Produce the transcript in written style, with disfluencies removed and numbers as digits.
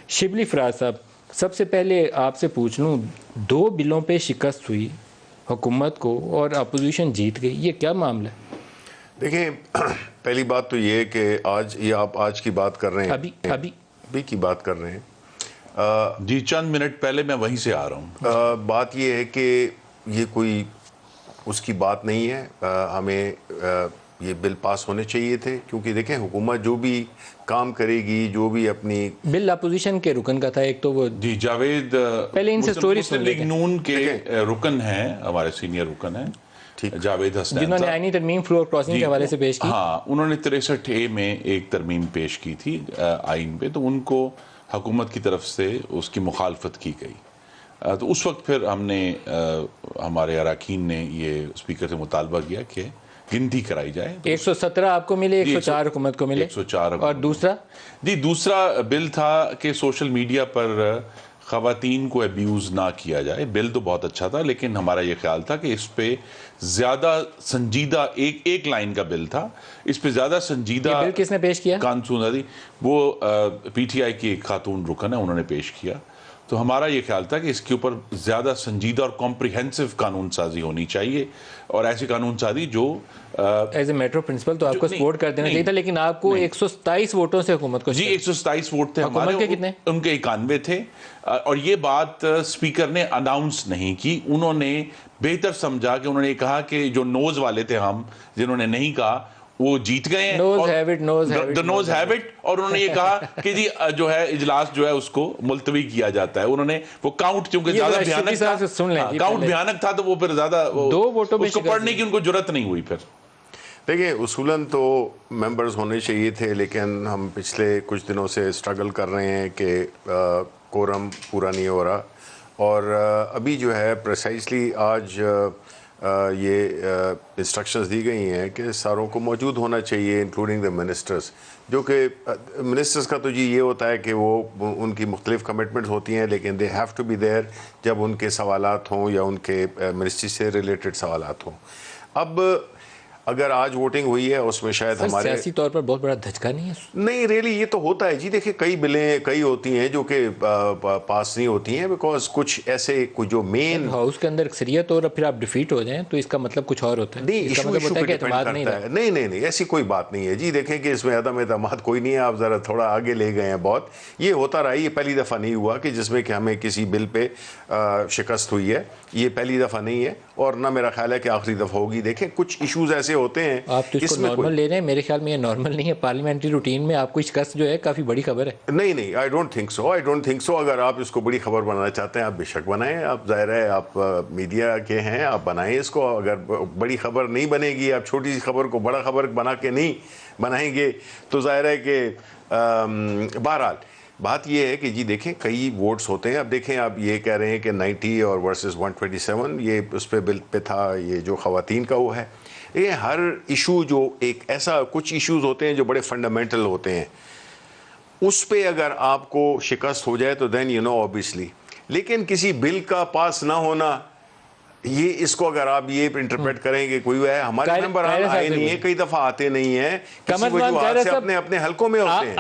शिबली फराज साहब, सबसे पहले आपसे पूछ लूँ, 2 बिलों पे शिकस्त हुई हुकूमत को और अपोजिशन जीत गई, ये क्या मामला है? देखिए, पहली बात तो ये है कि आप आज की बात कर रहे हैं, अभी की बात कर रहे हैं। जी चंद मिनट पहले मैं वहीं से आ रहा हूँ। बात ये है कि ये कोई उसकी बात नहीं है। हमें ये बिल पास होने चाहिए थे, क्योंकि देखें हुकूमत जो भी काम करेगी, जो भी अपनी बिल अपोजिशन के रुकन का था। एक तो वो जी जावेद पहले इनसे स्टोरी सुन लेते हैं। नून के रुकन हैं, हमारे सीनियर रुकन हैं जावेद हसनैन, जिन्होंने आईनी तरमीम फ्लोर क्रॉसिंग के हवाले से पेश की। हाँ, उन्होंने 63A में एक तरमीम पेश की थी आइन पे, तो उनको हुकूमत की तरफ से उसकी मुखालफत की गई। तो उस वक्त फिर हमने हमारे अरकान ने ये स्पीकर से मुतालबा किया कि गिनती कराई जाए। 117 आपको मिले, 104 हुकूमत को मिले। 104। और दूसरा बिल था कि सोशल मीडिया पर ख़वातीन को अब्यूज़ ना किया जाए। बिल तो बहुत अच्छा था, लेकिन हमारा ये ख्याल था कि इस पे ज़्यादा संजीदा एक लाइन का बिल था, इस पे ज़्यादा संजीदा। बिल किसने पेश किया? कानसून वो PTI की एक खातून रुकन है, उन्होंने पेश किया। तो हमारा ये ख्याल था कि इसके ऊपर ज़्यादा संजीदा और कॉम्प्रिहेंसिव कानून साजी होनी चाहिए, और ऐसी कानून साजी जो एज ए मेट्रो प्रिंसिपल तो आपको सपोर्ट कर देना चाहिए था, लेकिन आपको 127 वोटों से हुकूमत को। जी 127 वोट थे हमारे के कितने? उनके 91 थे। और ये बात स्पीकर ने अनाउंस नहीं की। उन्होंने बेहतर समझा कि उन्होंने कहा कि जो नोज वाले थे, हम जिन्होंने नहीं कहा, वो जीत गए हैं। नोज हैबिट। और उन्होंने ये कहा कि जी जो है इजलास जो है उसको मुलतवी किया जाता है। उन्होंने वो काउंट, क्योंकि ज्यादा भयानक था, काउंट भयानक था, तो वो फिर ज्यादा 2 वोटों में उसको पढ़ने की उनको जरूरत नहीं हुई। फिर देखिए, उसूलन तो मेंबर्स होने चाहिए थे, लेकिन हम पिछले कुछ दिनों से स्ट्रगल कर रहे हैं कि कोरम पूरा नहीं हो रहा। और अभी जो है प्रिसाइसली आज ये इंस्ट्रक्शंस दी गई हैं कि सारों को मौजूद होना चाहिए, इंक्लूडिंग द मिनिस्टर्स। जो कि मिनिस्टर्स का तो जी ये होता है कि वो उनकी मुख्तलिफ कमिटमेंट्स होती हैं, लेकिन they have to be there जब उनके सवालात हों या उनके मिनिस्ट्री से रिलेटेड सवालात हों। अब अगर आज वोटिंग हुई है, उसमें शायद हमारे सियासी तौर पर बहुत बड़ा धचका नहीं है। नहीं, रियली ये तो होता है जी। देखिए, कई बिलें कई होती हैं जो कि पास नहीं होती हैं, बिकॉज कुछ ऐसे कुछ जो मेन हाउस के अंदर अक्सरियत और फिर आप डिफीट हो जाएं तो इसका मतलब कुछ और होता है। नहीं, इशू पे डिपेंड करता है। नहीं, ऐसी कोई बात नहीं है जी। देखें कि इसमें अदम एतमाद कोई नहीं है, आप ज़रा थोड़ा आगे ले गए हैं बहुत। ये होता रहा, ये पहली दफ़ा नहीं हुआ कि जिसमें कि हमें किसी बिल पे शिकस्त हुई है। ये पहली दफ़ा नहीं है, और ना मेरा ख्याल है कि आखिरी दफ़ा होगी। देखें, कुछ इशूज़ ऐसे होते हैं, आप तो इसको नॉर्मल ले रहे हैं। मेरे ख्याल में ये नॉर्मल नहीं है। पार्लियामेंट्री रूटीन में आपको शिकस्त जो है काफ़ी बड़ी खबर है। नहीं, आई डोंट थिंक सो। अगर आप इसको बड़ी खबर बनाना चाहते हैं, आप बेशक बनाएं। आप जाहिर है आप मीडिया के हैं, आप बनाएं इसको। अगर बड़ी खबर नहीं बनेगी, आप छोटी सी खबर को बड़ा खबर बना के नहीं बनाएंगे, तो जाहिर है कि बहरहाल बात ये है कि जी देखें, कई वोट्स होते हैं। अब देखें, आप ये कह रहे हैं कि 90 और वर्सेस 127 ये उस पे बिल पे था, ये जो ख़वातीन का वो है। ये हर इशू जो एक ऐसा कुछ इश्यूज होते हैं जो बड़े फंडामेंटल होते हैं, उस पे अगर आपको शिकस्त हो जाए तो देन यू नो ऑब्वियसली। लेकिन किसी बिल का पास ना होना, ये इसको अगर आप ये इंटरप्रेट करेंगे, कोई है हमारे मेंबर आए नहीं है, कई दफ़ा आते नहीं है, किसी वजूहत से अपने अपने हलकों में होते हैं।